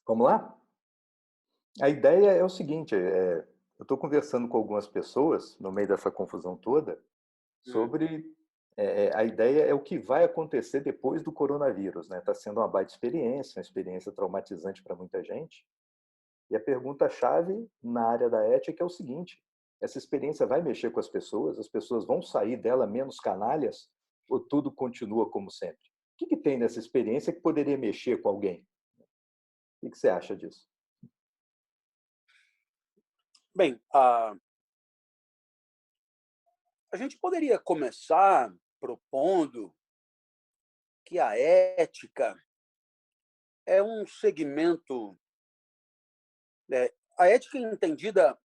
Vamos lá? A ideia é o seguinte, eu estou conversando com algumas pessoas, no meio dessa confusão toda, Hum, sobre a ideia é o que vai acontecer depois do coronavírus, né? Está sendo uma baita experiência, uma experiência traumatizante para muita gente. E a pergunta-chave na área da ética é o seguinte: essa experiência vai mexer com as pessoas vão sair dela menos canalhas, ou tudo continua como sempre? O que tem nessa experiência que poderia mexer com alguém? O que você acha disso? Bem, a gente poderia começar propondo que a ética é um segmento, a ética entendida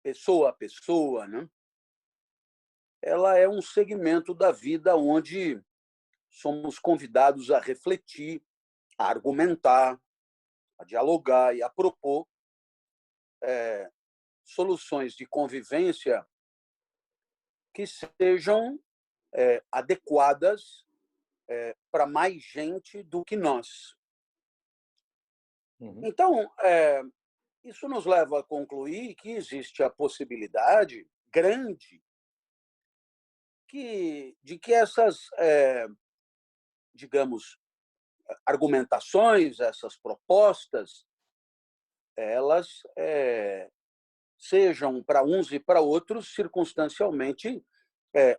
pessoa a pessoa, né? Ela é um segmento da vida onde somos convidados a refletir, a argumentar, a dialogar e a propor soluções de convivência que sejam adequadas para mais gente do que nós. Uhum, Então, isso nos leva a concluir que existe a possibilidade grande de que essas, digamos, argumentações, essas propostas, elas sejam para uns e para outros circunstancialmente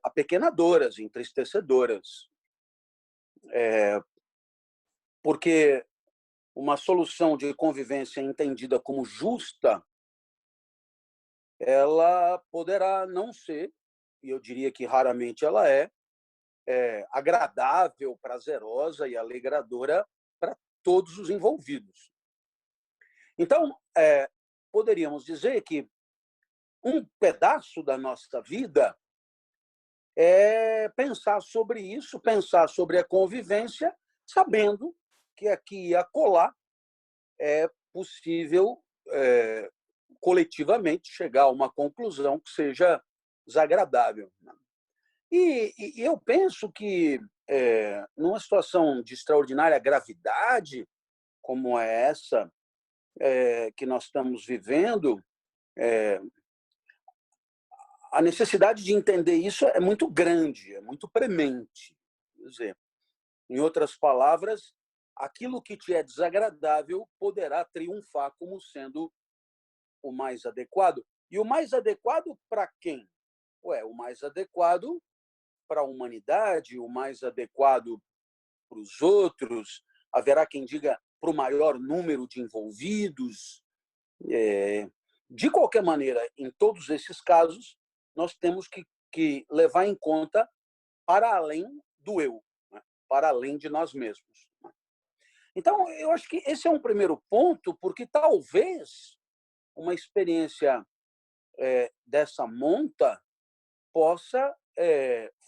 apequenadoras, entristecedoras, porque uma solução de convivência entendida como justa, ela poderá não ser, e eu diria que raramente ela agradável, prazerosa e alegradora para todos os envolvidos. Então, poderíamos dizer que um pedaço da nossa vida é pensar sobre isso, pensar sobre a convivência, sabendo que aqui e acolá é possível coletivamente chegar a uma conclusão que seja desagradável. E eu penso que, numa situação de extraordinária gravidade, como é essa que nós estamos vivendo, a necessidade de entender isso é muito grande, é muito premente. Quer dizer, em outras palavras, aquilo que te é desagradável poderá triunfar como sendo o mais adequado. E o mais adequado para quem? O mais adequado para a humanidade, o mais adequado para os outros, haverá quem diga para o maior número de envolvidos. De qualquer maneira, em todos esses casos, nós temos que levar em conta para além do eu, né? Para além de nós mesmos. Então, eu acho que esse é um primeiro ponto, porque talvez uma experiência dessa monta possa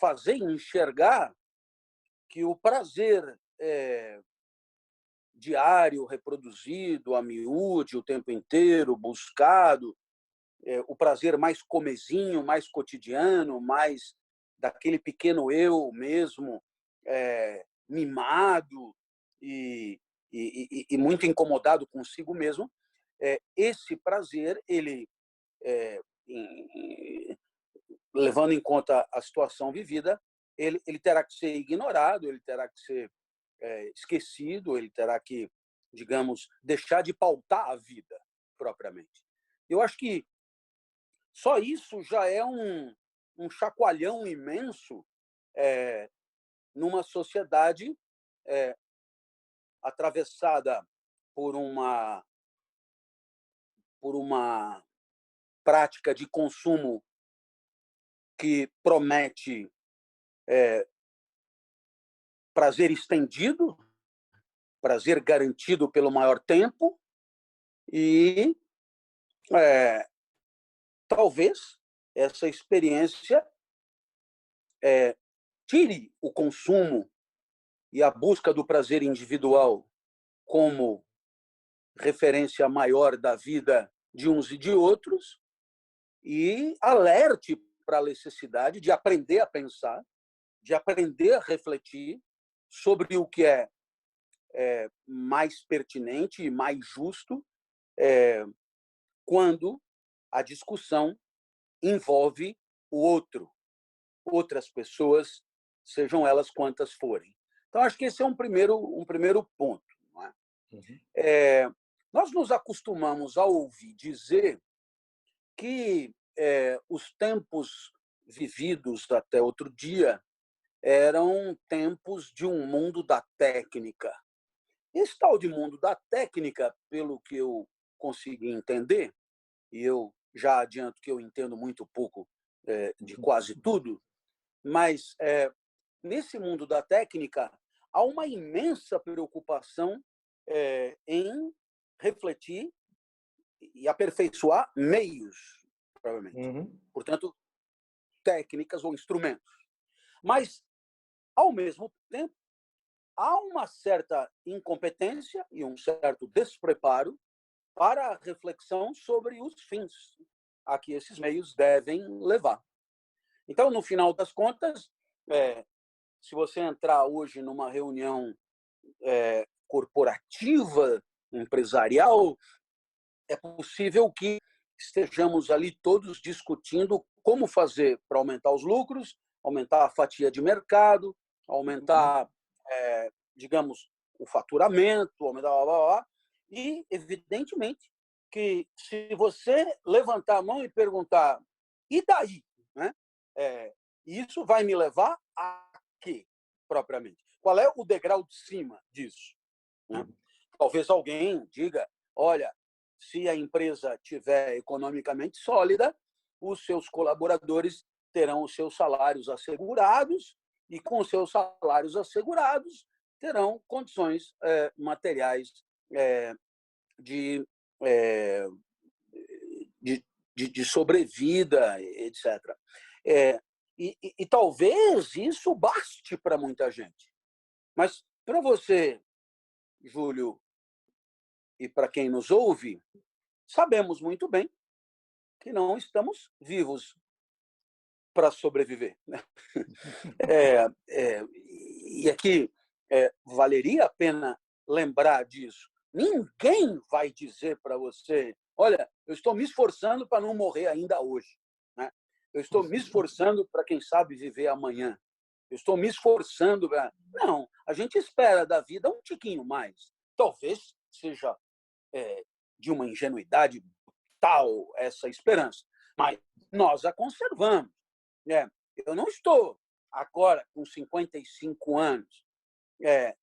fazer enxergar que o prazer diário, reproduzido, a miúde, o tempo inteiro, buscado, o prazer mais comezinho, mais cotidiano, mais daquele pequeno eu mesmo, mimado e, e muito incomodado consigo mesmo, esse prazer, ele, levando em conta a situação vivida, ele terá que ser ignorado, ele terá que ser esquecido, ele terá que, digamos, deixar de pautar a vida propriamente. Eu acho que só isso já é um chacoalhão imenso numa sociedade é, atravessada por uma prática de consumo que promete prazer estendido, prazer garantido pelo maior tempo e é, talvez essa experiência tire o consumo e a busca do prazer individual como referência maior da vida de uns e de outros e alerte para a necessidade de aprender a pensar, de aprender a refletir sobre o que é mais pertinente e mais justo quando a discussão envolve o outro, outras pessoas, sejam elas quantas forem. Então, acho que esse é um primeiro ponto. Não é? Uhum. Nós nos acostumamos a ouvir dizer que os tempos vividos até outro dia eram tempos de um mundo da técnica. Esse tal de mundo da técnica, pelo que eu consegui entender, e eu já adianto que eu entendo muito pouco de quase tudo, mas nesse mundo da técnica há uma imensa preocupação em refletir e aperfeiçoar meios, provavelmente. Uhum. Portanto, técnicas ou instrumentos. Mas, ao mesmo tempo, há uma certa incompetência e um certo despreparo para a reflexão sobre os fins a que esses meios devem levar. Então, no final das contas, se você entrar hoje numa reunião corporativa, empresarial, é possível que estejamos ali todos discutindo como fazer para aumentar os lucros, aumentar a fatia de mercado, aumentar, digamos, o faturamento, aumentar blá, blá, blá. E, evidentemente, que se você levantar a mão e perguntar, e daí? Né? Isso vai me levar a quê, propriamente? Qual é o degrau de cima disso? Né? Talvez alguém diga, olha, se a empresa tiver economicamente sólida, os seus colaboradores terão os seus salários assegurados e, com os seus salários assegurados, terão condições materiais de, de sobrevida, etc. E talvez isso baste para muita gente. Mas para você, Júlio, e para quem nos ouve, sabemos muito bem que não estamos vivos para sobreviver. E aqui valeria a pena lembrar disso. Ninguém vai dizer para você, olha, eu estou me esforçando para não morrer ainda hoje. Né? Eu estou me esforçando para, quem sabe, viver amanhã. Eu estou me esforçando para... Não, a gente espera da vida um tiquinho mais. Talvez seja de uma ingenuidade tal essa esperança, mas nós a conservamos. Eu não estou agora com 55 anos,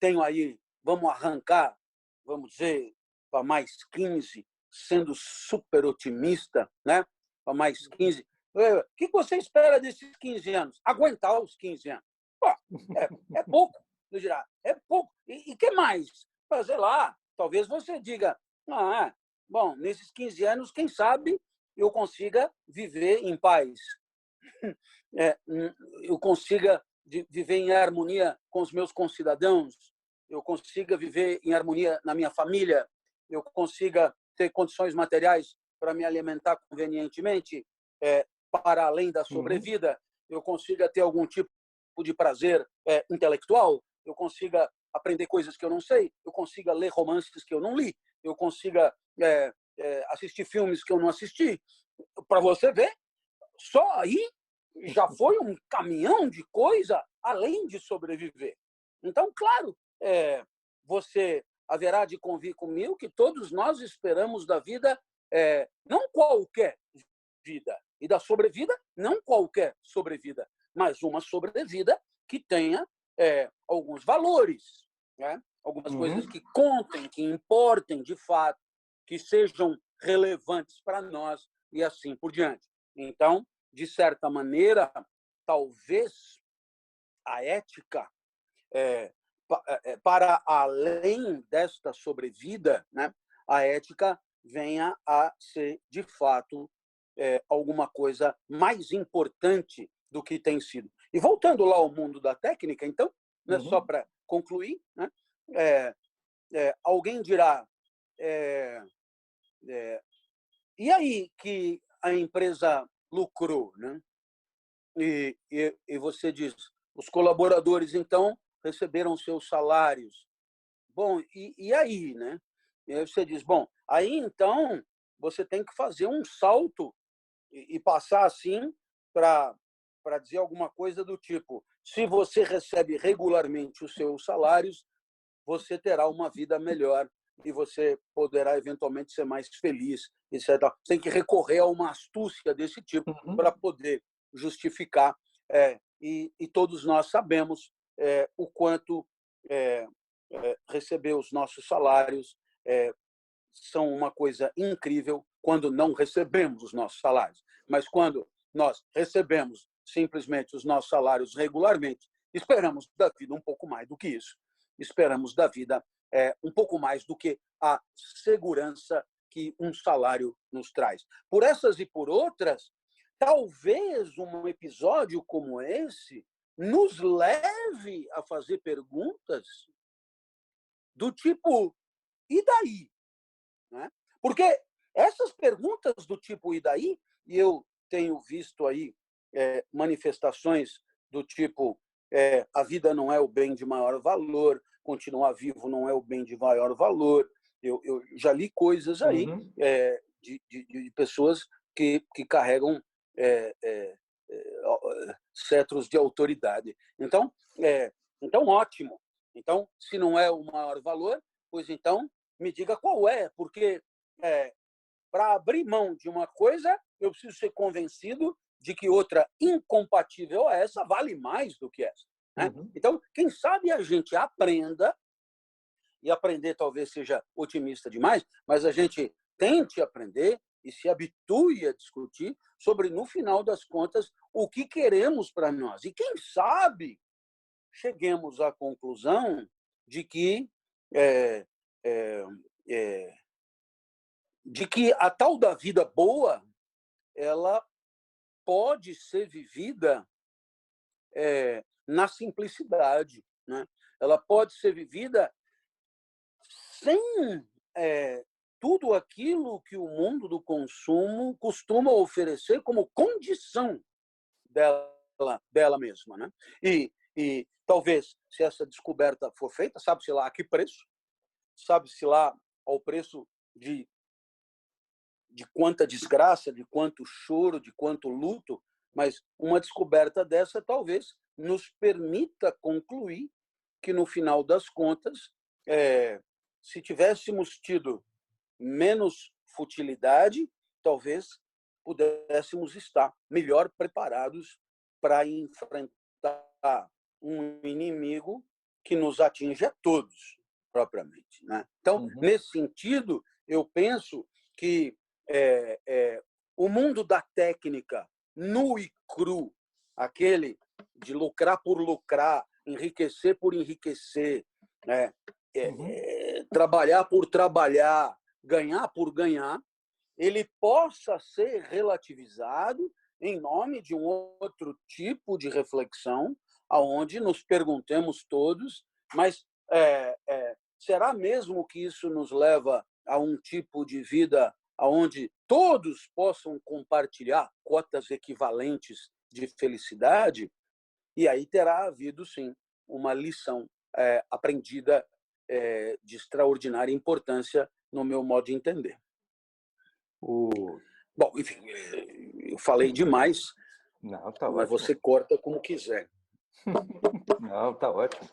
tenho aí, vamos arrancar, vamos dizer, para mais 15, sendo super otimista, né? Para mais 15. O que você espera desses 15 anos? Aguentar os 15 anos. Pô, é pouco, eu dirá, é pouco. E que mais? Sei lá, talvez você diga, bom, nesses 15 anos, quem sabe eu consiga viver em paz. Eu consiga viver em harmonia com os meus concidadãos, eu consiga viver em harmonia na minha família, eu consiga ter condições materiais para me alimentar convenientemente, para além da sobrevida, eu consiga ter algum tipo de prazer intelectual, eu consiga aprender coisas que eu não sei, eu consiga ler romances que eu não li, eu consiga assistir filmes que eu não assisti. Para você ver, só aí já foi um caminhão de coisa além de sobreviver. Então, claro, você haverá de convir comigo que todos nós esperamos da vida não qualquer vida, e da sobrevida não qualquer sobrevida, mas uma sobrevida que tenha alguns valores, né? Algumas coisas que contem, que importem de fato, que sejam relevantes para nós e assim por diante. Então, de certa maneira, talvez a ética, para além desta sobrevida, né, a ética venha a ser, de fato, alguma coisa mais importante do que tem sido. E voltando lá ao mundo da técnica, então, né, só para concluir, né, alguém dirá, e aí que a empresa lucrou, né? E você diz, os colaboradores, então, receberam seus salários. bom, e aí, né? E aí você diz, bom, aí então você tem que fazer um salto e passar assim para dizer alguma coisa do tipo: se você recebe regularmente os seus salários, você terá uma vida melhor e você poderá eventualmente ser mais feliz, etc. Tem que recorrer a uma astúcia desse tipo para poder justificar. E todos nós sabemos o quanto receber os nossos salários são uma coisa incrível quando não recebemos os nossos salários. Mas quando nós recebemos simplesmente os nossos salários regularmente, esperamos da vida um pouco mais do que isso. Esperamos da vida um pouco mais do que a segurança que um salário nos traz. Por essas e por outras, talvez um episódio como esse nos leve a fazer perguntas do tipo: e daí? Né? Porque essas perguntas do tipo e daí, e eu tenho visto aí manifestações do tipo a vida não é o bem de maior valor, continuar vivo não é o bem de maior valor. Eu já li coisas aí de pessoas que carregam cetros de autoridade. Então, ótimo. Então, se não é o maior valor, pois então me diga qual é, porque para abrir mão de uma coisa, eu preciso ser convencido de que outra incompatível a essa vale mais do que essa. Né? Então, quem sabe a gente aprenda, e aprender talvez seja otimista demais, mas a gente tente aprender e se habitue a discutir sobre, no final das contas, o que queremos para nós. E quem sabe cheguemos à conclusão de que a tal da vida boa ela pode ser vivida na simplicidade, né? Ela pode ser vivida sem tudo aquilo que o mundo do consumo costuma oferecer como condição dela mesma, né? E talvez, se essa descoberta for feita, sabe-se lá a que preço, sabe-se lá ao preço de quanta desgraça, de quanto choro, de quanto luto, mas uma descoberta dessa talvez nos permita concluir que, no final das contas, se tivéssemos tido menos futilidade, talvez pudéssemos estar melhor preparados para enfrentar um inimigo que nos atinge a todos, propriamente. Né? Então, nesse sentido, eu penso que o mundo da técnica, nu e cru, aquele de lucrar por lucrar, enriquecer por enriquecer, né? Trabalhar por trabalhar, ganhar por ganhar, ele possa ser relativizado em nome de um outro tipo de reflexão, aonde nos perguntemos todos, mas será mesmo que isso nos leva a um tipo de vida onde todos possam compartilhar cotas equivalentes de felicidade? E aí terá havido, sim, uma lição aprendida de extraordinária importância no meu modo de entender. Bom, enfim, eu falei demais. Não, tá mas ótimo. Você corta como quiser. Não, tá ótimo.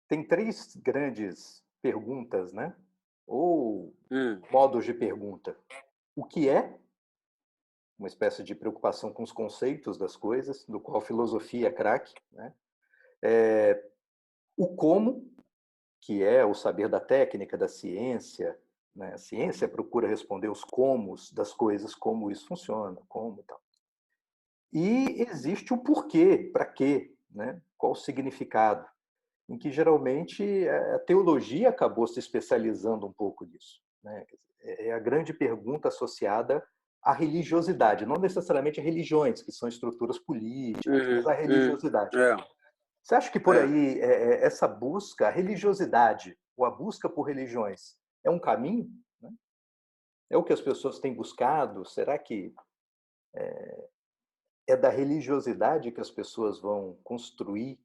Tem 3 grandes perguntas, né? Ou modos de pergunta. O que é? Uma espécie de preocupação com os conceitos das coisas, do qual a filosofia é craque, né? O como, que é o saber da técnica, da ciência, né? A ciência procura responder os comos das coisas, como isso funciona, como tal. E existe o porquê, para quê, né? Qual o significado, em que geralmente a teologia acabou se especializando um pouco nisso, né? É a grande pergunta associada à religiosidade, não necessariamente a religiões, que são estruturas políticas, mas a religiosidade. Você acha que por aí essa busca, a religiosidade, ou a busca por religiões, é um caminho? Né? É o que as pessoas têm buscado? Será que é da religiosidade que as pessoas vão construir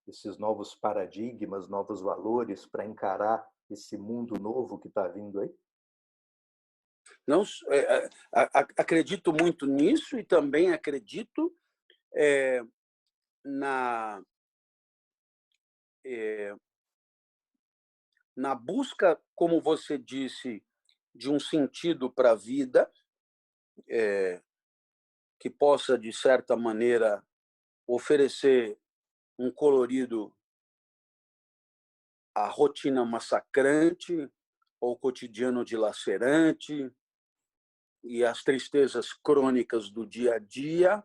esses novos paradigmas, novos valores para encarar esse mundo novo que está vindo aí? Não, acredito muito nisso e também acredito na, na busca, como você disse, de um sentido para a vida, que possa, de certa maneira, oferecer um colorido à rotina massacrante, ao cotidiano dilacerante e às tristezas crônicas do dia a dia.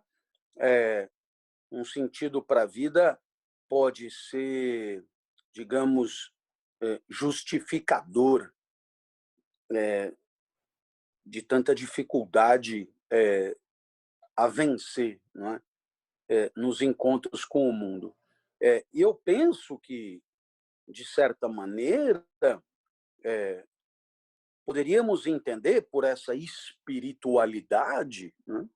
Um sentido para a vida pode ser, digamos, justificador de tanta dificuldade a vencer, não é? Nos encontros com o mundo. E eu penso que, de certa maneira, poderíamos entender por essa espiritualidade, né,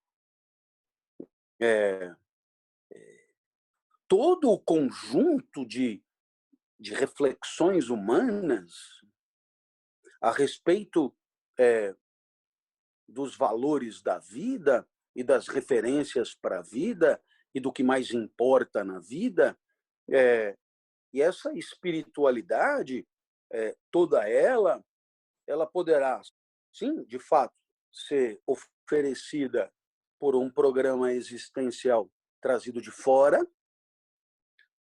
todo o conjunto de reflexões humanas a respeito dos valores da vida e das referências para a vida e do que mais importa na vida. E essa espiritualidade, toda ela poderá, sim, de fato, ser oferecida por um programa existencial trazido de fora,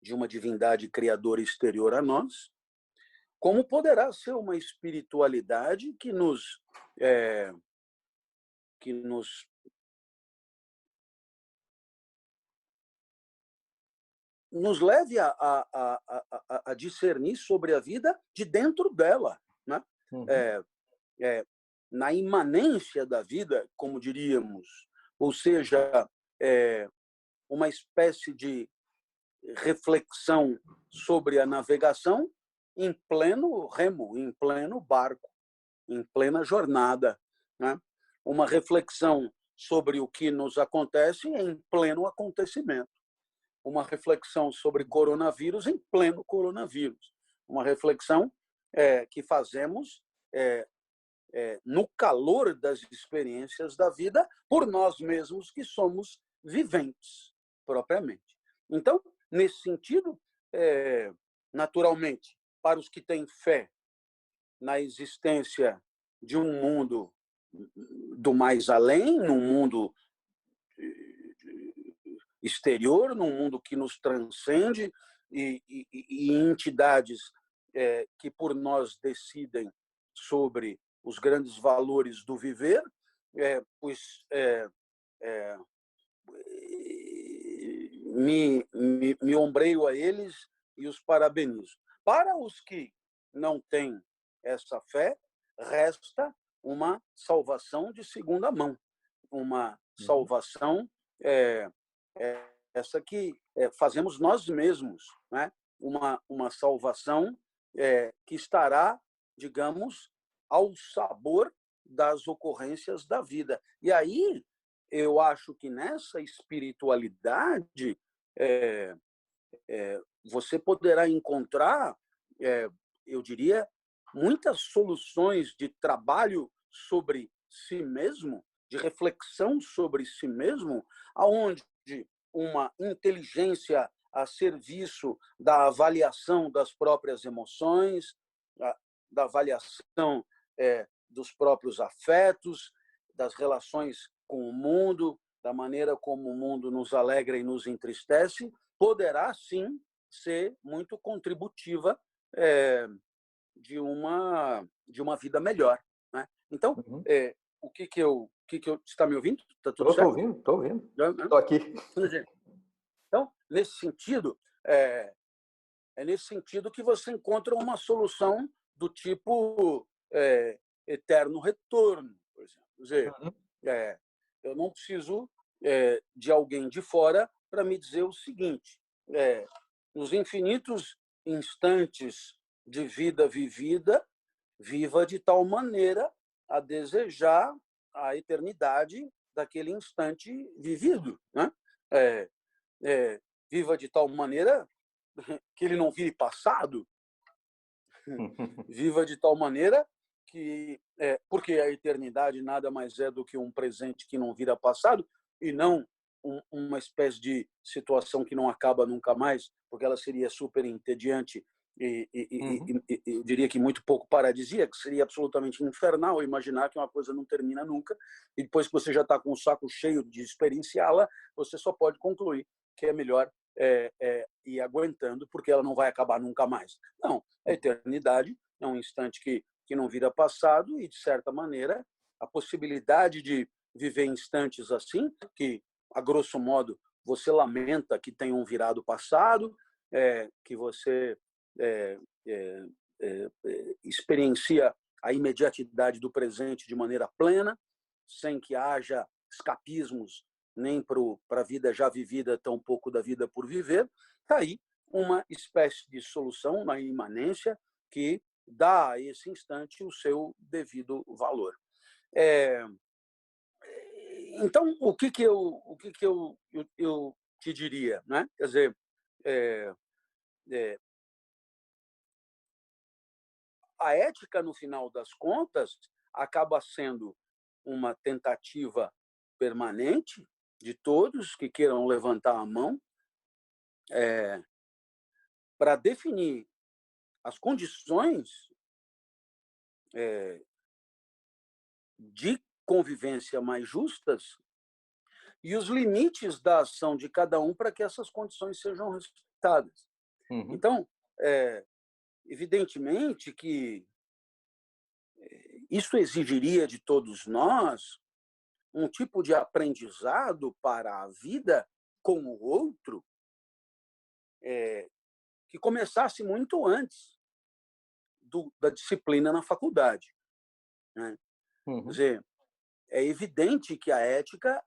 de uma divindade criadora exterior a nós, como poderá ser uma espiritualidade que nos leve a discernir sobre a vida de dentro dela, né? Uhum. Na imanência da vida, como diríamos, ou seja, uma espécie de reflexão sobre a navegação em pleno remo, em pleno barco, em plena jornada, né? Uma reflexão sobre o que nos acontece em pleno acontecimento. Uma reflexão sobre coronavírus em pleno coronavírus. Uma reflexão que fazemos no calor das experiências da vida por nós mesmos que somos viventes, propriamente. Então, nesse sentido, naturalmente, para os que têm fé na existência de um mundo do mais além, num mundo exterior, num mundo que nos transcende e entidades que por nós decidem sobre os grandes valores do viver, pois me ombreio a eles e os parabenizo. Para os que não têm essa fé, resta uma salvação de segunda mão, uma salvação essa que fazemos nós mesmos, né? Uma salvação que estará, digamos, ao sabor das ocorrências da vida. E aí, eu acho que nessa espiritualidade você poderá encontrar, eu diria, muitas soluções de trabalho sobre si mesmo, de reflexão sobre si mesmo, aonde uma inteligência a serviço da avaliação das próprias emoções, da avaliação dos próprios afetos, das relações com o mundo, da maneira como o mundo nos alegra e nos entristece, poderá, sim, ser muito contributiva de uma vida melhor, né? Então, o que eu está me ouvindo? Está tudo certo? Estou ouvindo. Estou aqui. Então, nesse sentido, é nesse sentido que você encontra uma solução do tipo eterno retorno, por exemplo. Quer dizer, eu não preciso de alguém de fora para me dizer o seguinte: nos infinitos instantes de vida vivida, viva de tal maneira a desejar a eternidade daquele instante vivido, né? Viva de tal maneira que ele não vire passado, viva de tal maneira que... porque a eternidade nada mais é do que um presente que não vira passado e não uma espécie de situação que não acaba nunca mais, porque ela seria super entediante e eu diria que muito pouco paradisíaca, seria absolutamente infernal imaginar que uma coisa não termina nunca e depois que você já está com o saco cheio de experienciá-la, você só pode concluir que é melhor ir aguentando, porque ela não vai acabar nunca mais. Não, a eternidade é um instante que não vira passado e, de certa maneira, a possibilidade de viver instantes assim, que, a grosso modo, você lamenta que tenham virado passado, que você experiencia a imediatidade do presente de maneira plena, sem que haja escapismos nem para a vida já vivida, tampouco da vida por viver. Está aí uma espécie de solução na imanência que dá a esse instante o seu devido valor. Então, o que eu te diria, né? Quer dizer, a ética, no final das contas, acaba sendo uma tentativa permanente de todos que queiram levantar a mão para definir as condições de convivência mais justas e os limites da ação de cada um para que essas condições sejam respeitadas. Então, evidentemente que isso exigiria de todos nós um tipo de aprendizado para a vida com o outro que começasse muito antes da disciplina na faculdade, né? Quer dizer, é evidente que a ética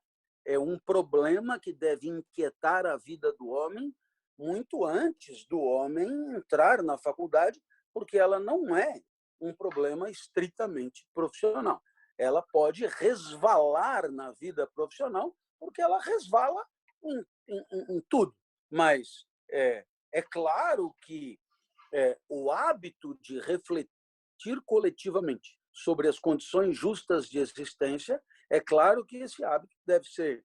é um problema que deve inquietar a vida do homem muito antes do homem entrar na faculdade, porque ela não é um problema estritamente profissional. Ela pode resvalar na vida profissional, porque ela resvala em tudo. Mas é claro que o hábito de refletir coletivamente sobre as condições justas de existência, é claro que esse hábito deve ser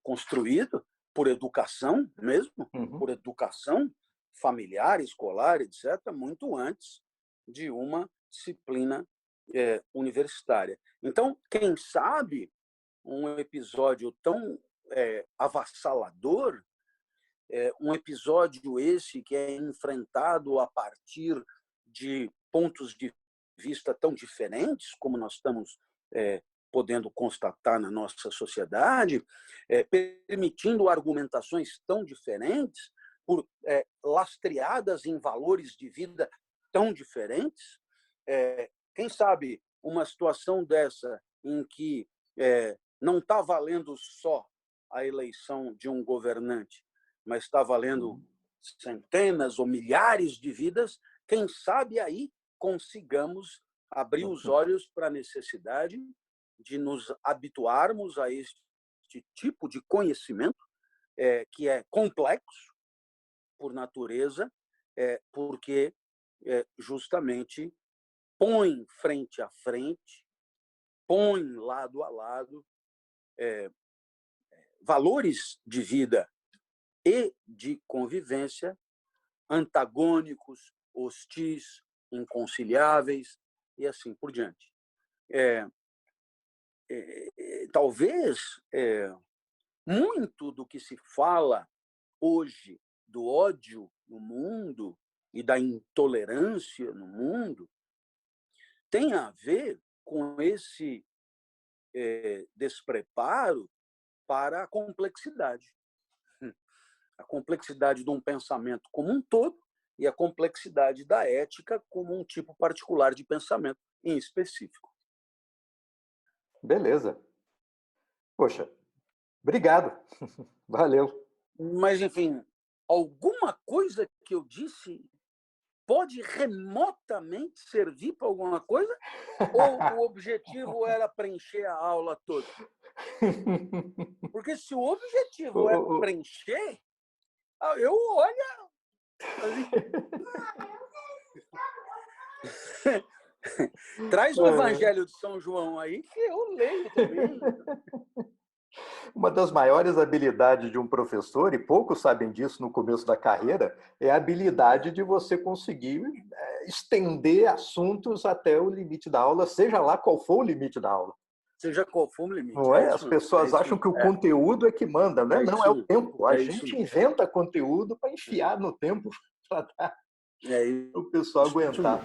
construído por educação mesmo, por educação familiar, escolar, etc., muito antes de uma disciplina universitária. Então, quem sabe um episódio tão avassalador, um episódio esse que é enfrentado a partir de pontos de vista tão diferentes, como nós estamos podendo constatar na nossa sociedade, permitindo argumentações tão diferentes, lastreadas em valores de vida tão diferentes. Quem sabe uma situação dessa em que não está valendo só a eleição de um governante, mas está valendo centenas ou milhares de vidas, quem sabe aí consigamos abrir os olhos para a necessidade de nos habituarmos a este tipo de conhecimento, que é complexo por natureza, porque justamente põe frente a frente, põe lado a lado valores de vida e de convivência antagônicos, hostis, inconciliáveis e assim por diante. Talvez muito do que se fala hoje do ódio no mundo e da intolerância no mundo tenha a ver com esse despreparo para a complexidade de um pensamento como um todo e a complexidade da ética como um tipo particular de pensamento em específico. Beleza. Poxa, obrigado. Valeu. Mas, enfim, alguma coisa que eu disse pode remotamente servir para alguma coisa? Ou o objetivo era preencher a aula toda? Porque se o objetivo é preencher, Eu, olha... Traz o Evangelho de São João aí, que eu leio também. Uma das maiores habilidades de um professor, e poucos sabem disso no começo da carreira, é a habilidade de você conseguir estender assuntos até o limite da aula, seja lá qual for o limite da aula. Seja qual for o limite. Não é? As pessoas acham que o conteúdo é que manda, né? Não, é o tempo. A gente inventa conteúdo para enfiar no tempo para o pessoal aguentar.